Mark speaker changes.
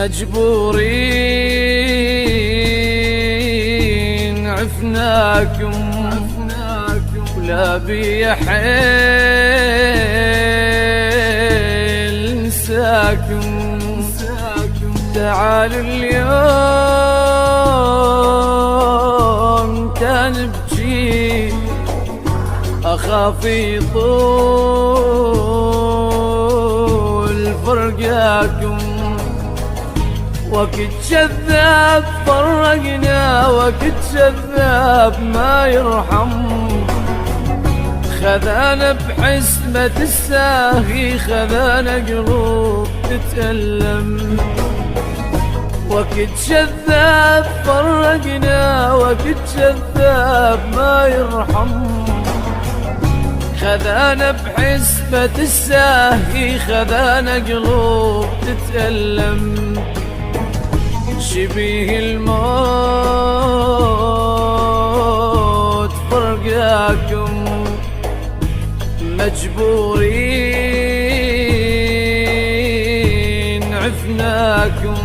Speaker 1: مجبورين عفناكم ولا بي حيل نساكم. تعالوا اليوم تنبجي أخاف يطول فرقاكم. وقت جذاب فرقنا وقت جذاب ما يرحم. خذانا بحسبة الساهي خذانا قلوب تتألم. وقت جذاب فرقنا وقت جذاب ما يرحم. خذانا بحسبة الساهي خذانا قلوب تتألم. شبيه الموت فرقاكم مجبورين عفناكم